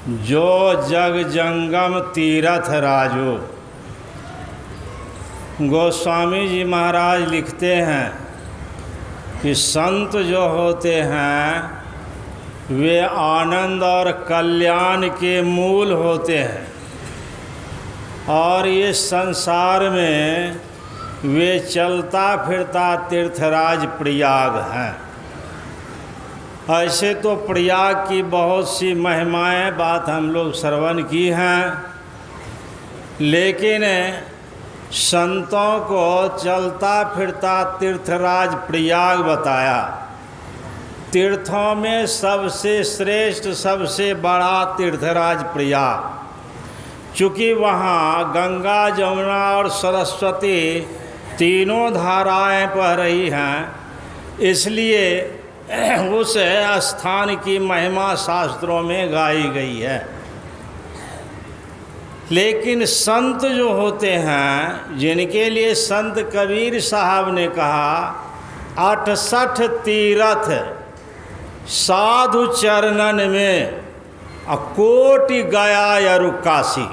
जो जग जंगम तीरथ राजो। गोस्वामी जी महाराज लिखते हैं कि संत जो होते हैं वे आनंद और कल्याण के मूल होते हैं और ये संसार में वे चलता फिरता तीर्थराज प्रयाग हैं। ऐसे तो प्रयाग की बहुत सी महिमाएं बात हम लोग श्रवण की हैं, लेकिन संतों को चलता फिरता तीर्थराज प्रयाग बताया। तीर्थों में सबसे श्रेष्ठ सबसे बड़ा तीर्थराज प्रयाग, चूँकि वहाँ गंगा जमुना और सरस्वती तीनों धाराएं बह रही हैं, इसलिए उस स्थान की महिमा शास्त्रों में गाई गई है। लेकिन संत जो होते हैं, जिनके लिए संत कबीर साहब ने कहा 68 तीरथ साधु चरणन में कोटि गया यरु काशी,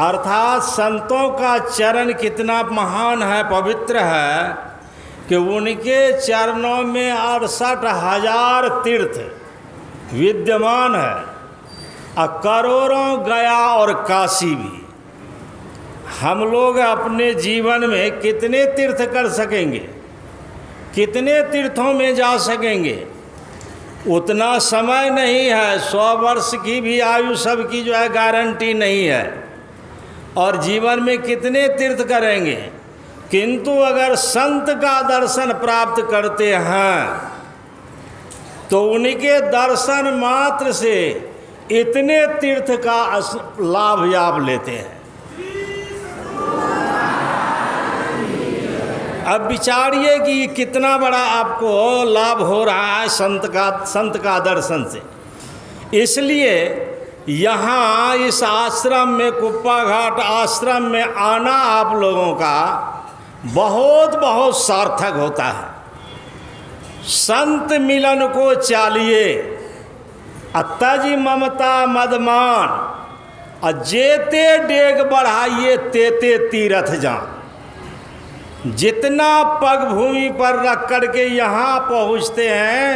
अर्थात संतों का चरण कितना महान है, पवित्र है कि उनके चरणों में 68,000 तीर्थ विद्यमान है और करोड़ों गया और काशी भी। हम लोग अपने जीवन में कितने तीर्थ कर सकेंगे, कितने तीर्थों में जा सकेंगे, उतना समय नहीं है। 100 वर्ष की भी आयु सबकी जो है गारंटी नहीं है, और जीवन में कितने तीर्थ करेंगे। किंतु अगर संत का दर्शन प्राप्त करते हैं तो उनके दर्शन मात्र से इतने तीर्थ का लाभ आप लेते हैं। अब विचारिए कि कितना बड़ा आपको लाभ हो रहा है संत का दर्शन से। इसलिए यहाँ इस आश्रम में, कुप्पा घाट आश्रम में आना आप लोगों का बहुत बहुत सार्थक होता है। संत मिलन को चालिए अत्ताजी ममता मदमान, जेते डेग बढ़ाइए तेते तीरथ जान। जितना पग भूमि पर रख करके यहाँ पहुँचते हैं,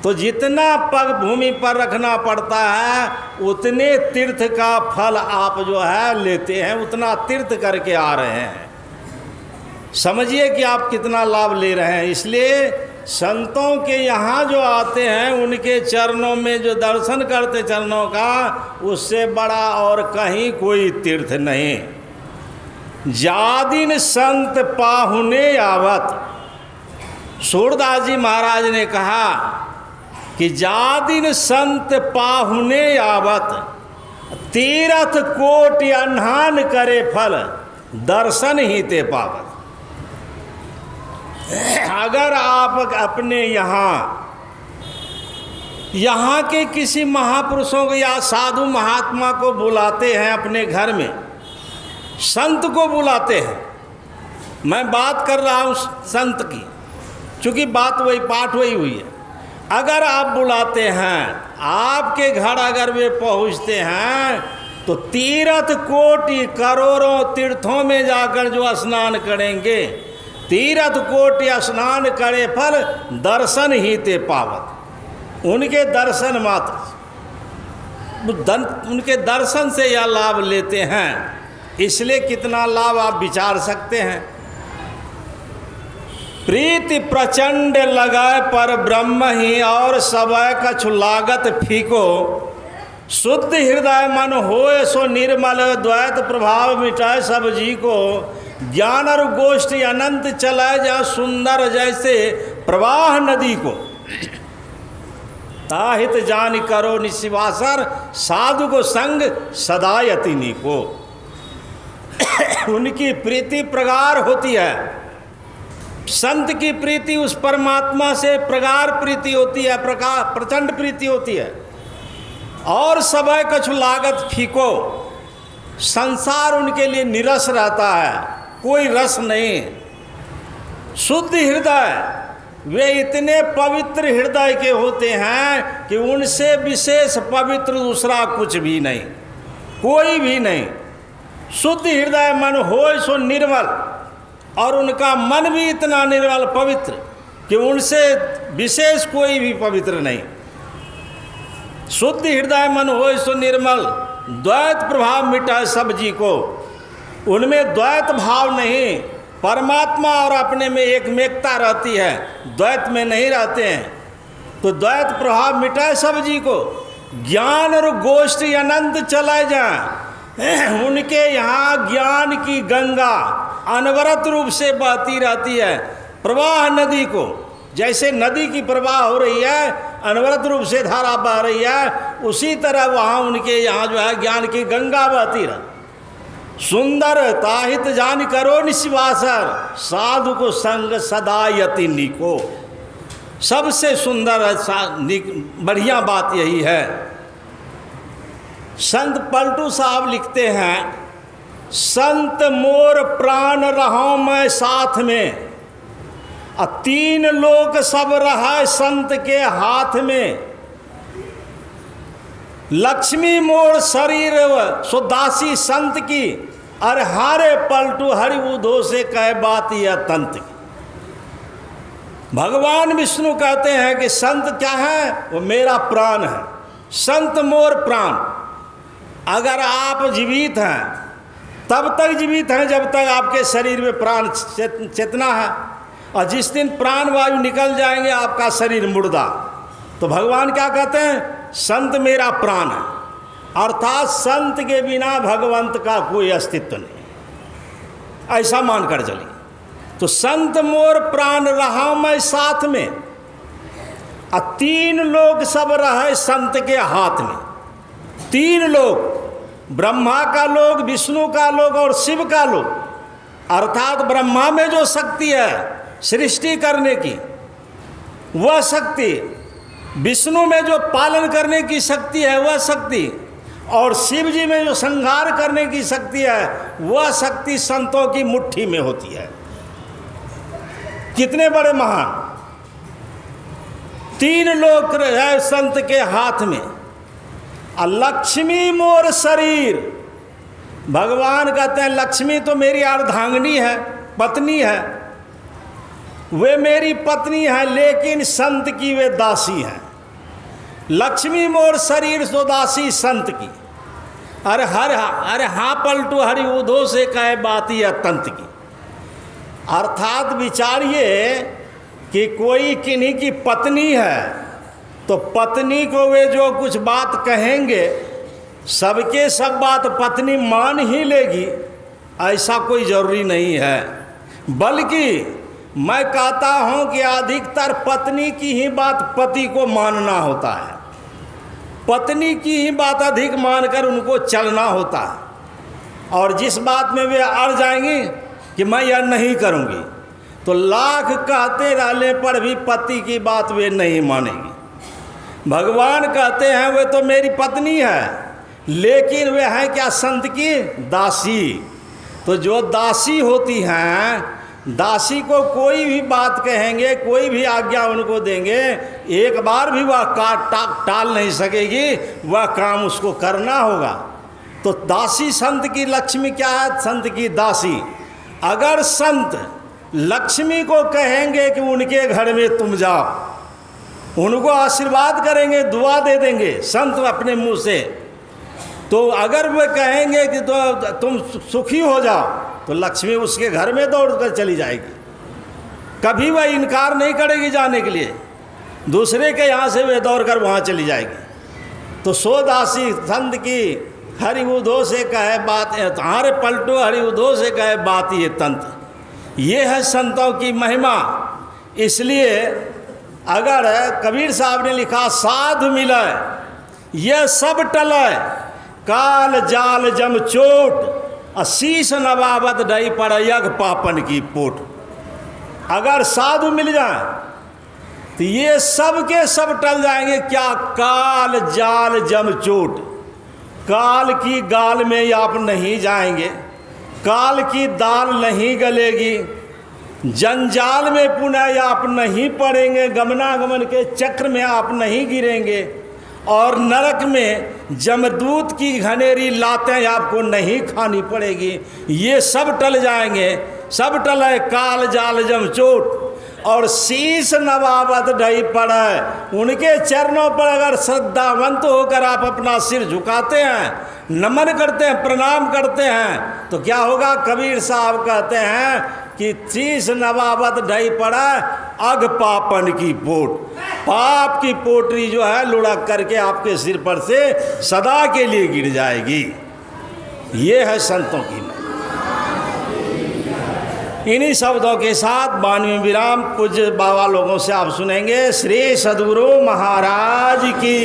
तो जितना पग भूमि पर रखना पड़ता है उतने तीर्थ का फल आप जो है लेते हैं, उतना तीर्थ करके आ रहे हैं। समझिए कि आप कितना लाभ ले रहे हैं। इसलिए संतों के यहाँ जो आते हैं, उनके चरणों में जो दर्शन करते चरणों का, उससे बड़ा और कहीं कोई तीर्थ नहीं। जादिन संत पाहुने आवत, सूरदास जी महाराज ने कहा कि जादिन संत पाहुने आवत, तीरथ कोटि अन्हान करे फल, दर्शन ही ते पावत। अगर आप अपने यहाँ के किसी महापुरुषों को या साधु महात्मा को बुलाते हैं अपने घर में, संत को बुलाते हैं, मैं बात कर रहा हूँ संत की, चूँकि बात वही पाठ वही हुई है। अगर आप बुलाते हैं, आपके घर अगर वे पहुँचते हैं, तो तीर्थ कोटि करोड़ों तीर्थों में जाकर जो स्नान करेंगे, तीर्थ कोटि स्नान करे फल, दर्शन ही ते पावत। उनके दर्शन मात्र, उनके दर्शन से यह लाभ लेते हैं। इसलिए कितना लाभ आप विचार सकते हैं। प्रीति प्रचंड लगाए पर ब्रह्म ही, और सबय कछु लागत फीको। शुद्ध हृदय मन होए सो निर्मल, द्वैत प्रभाव मिटाए सब जी को। ज्ञान और गोष्ठी अनंत चलाए जा सुंदर जैसे प्रवाह नदी को। ताहित जान करो निशिवासर, साधु को संग सदा यतिनी को। उनकी प्रीति प्रगाढ़ होती है। संत की प्रीति उस परमात्मा से प्रगाढ़ प्रीति होती है, प्रचंड प्रीति होती है। और सबय कछु लागत फीको, संसार उनके लिए निरस रहता है, कोई रस नहीं। शुद्ध हृदय वे इतने पवित्र हृदय के होते हैं कि उनसे विशेष पवित्र दूसरा कुछ भी नहीं, कोई भी नहीं। शुद्ध हृदय मन होय सो निर्मल, और उनका मन भी इतना निर्मल पवित्र कि उनसे विशेष कोई भी पवित्र नहीं। शुद्ध हृदय मन होय सो निर्मल, द्वैत प्रभाव मिटाए सब जी को। उनमें द्वैत भाव नहीं, परमात्मा और अपने में एकमेकता रहती है, द्वैत में नहीं रहते हैं। तो द्वैत प्रभाव मिटाए सब जी को। ज्ञान और गोष्ठी अनंत चला जाए, उनके यहाँ ज्ञान की गंगा अनवरत रूप से बहती रहती है। प्रवाह नदी को, जैसे नदी की प्रवाह हो रही है, अनवरत रूप से धारा बह रही है, उसी तरह वहाँ उनके यहाँ जो है ज्ञान की गंगा बहती रह। सुंदर ताहित जान करो निस्वासर, साधु को संग सदा यति निको। सबसे सुंदर बढ़िया बात यही है। संत पलटू साहब लिखते हैं, संत मोर प्राण रहो मैं साथ में, तीन लोक सब रहा संत के हाथ में। लक्ष्मी मोर शरीर सो दासी संत की, अरे हारे पलटू हरि उधो से कह बात यह तंत की। भगवान विष्णु कहते हैं कि संत क्या है? वो मेरा प्राण है। संत मोर प्राण। अगर आप जीवित हैं तब तक जीवित हैं जब तक आपके शरीर में प्राण चेतना है, और जिस दिन प्राण वायु निकल जाएंगे आपका शरीर मुर्दा। तो भगवान क्या कहते हैं? संत मेरा प्राण है, अर्थात संत के बिना भगवंत का कोई अस्तित्व नहीं, ऐसा मानकर चलिए। तो संत मोर प्राण रहा मैं साथ में, तीन लोग सब रहे संत के हाथ में। तीन लोग, ब्रह्मा का लोग, विष्णु का लोग और शिव का लोग। अर्थात ब्रह्मा में जो शक्ति है सृष्टि करने की वह शक्ति, विष्णु में जो पालन करने की शक्ति है वह शक्ति, और शिव जी में जो संहार करने की शक्ति है वह शक्ति संतों की मुट्ठी में होती है। कितने बड़े महान! तीन लोग है संत के हाथ में। लक्ष्मी मोर शरीर, भगवान कहते हैं लक्ष्मी तो मेरी अर्धांगिनी है, पत्नी है, वे मेरी पत्नी है, लेकिन संत की वे दासी हैं। लक्ष्मी मोर शरीर सो दासी संत की, अरे हाँ पलटू हरि उधो से कहे बात ही तंत की। अर्थात विचारिए कि कोई किन्हीं की पत्नी है तो पत्नी को वे जो कुछ बात कहेंगे सबके सब बात पत्नी मान ही लेगी, ऐसा कोई ज़रूरी नहीं है। बल्कि मैं कहता हूँ कि अधिकतर पत्नी की ही बात पति को मानना होता है, पत्नी की ही बात अधिक मानकर उनको चलना होता है। और जिस बात में वे अड़ जाएंगी कि मैं यह नहीं करूँगी, तो लाख कहते रहने पर भी पति की बात वे नहीं मानेगी। भगवान कहते हैं वे तो मेरी पत्नी है, लेकिन वे हैं क्या? संत की दासी। तो जो दासी होती हैं, दासी को कोई भी बात कहेंगे, कोई भी आज्ञा उनको देंगे, एक बार भी वह टाल नहीं सकेगी, वह काम उसको करना होगा। तो दासी संत की लक्ष्मी क्या है? संत की दासी। अगर संत लक्ष्मी को कहेंगे कि उनके घर में तुम जाओ, उनको आशीर्वाद करेंगे, दुआ दे देंगे संत अपने मुंह से, तो अगर वे कहेंगे कि तो तुम सुखी हो जाओ, तो लक्ष्मी उसके घर में दौड़कर चली जाएगी। कभी वह इनकार नहीं करेगी जाने के लिए, दूसरे के यहाँ से वे दौड़कर वहाँ चली जाएगी। तो सो दासी संत की हरि उधो से कहे बात, हारे पलटो हरि उधो से कहे बात ये तंत्र। ये है संतों की महिमा। इसलिए अगर कबीर साहब ने लिखा साधु मिले यह सब टले, काल जाल जम चोट, शीश नवाबत डई पर यग पापन की पोट। अगर साधु मिल जाए तो ये सब के सब टल जाएंगे। क्या? काल जाल जम चोट। काल की गाल में आप नहीं जाएंगे, काल की दाल नहीं गलेगी, जंजाल में पुनः आप नहीं पड़ेंगे, गमनागमन के चक्र में आप नहीं गिरेंगे, और नरक में जमदूत की घनेरी लातें आपको नहीं खानी पड़ेगी। ये सब टल जाएंगे, सब टले काल जाल जम चोट, और शीश नवाबत ढई पड़े। उनके चरणों पर अगर श्रद्धावंत होकर आप अपना सिर झुकाते हैं, नमन करते हैं, प्रणाम करते हैं, तो क्या होगा? कबीर साहब कहते हैं कि शीश नवाबत ढई पड़े अग पापन की पोट, पाप की पोटरी जो है लुढ़क करके आपके सिर पर से सदा के लिए गिर जाएगी। ये है संतों की महिमा। इन्हीं शब्दों के साथ 92वें विराम पूज्य बाबा लोगों से आप सुनेंगे। श्री सद्गुरु महाराज की।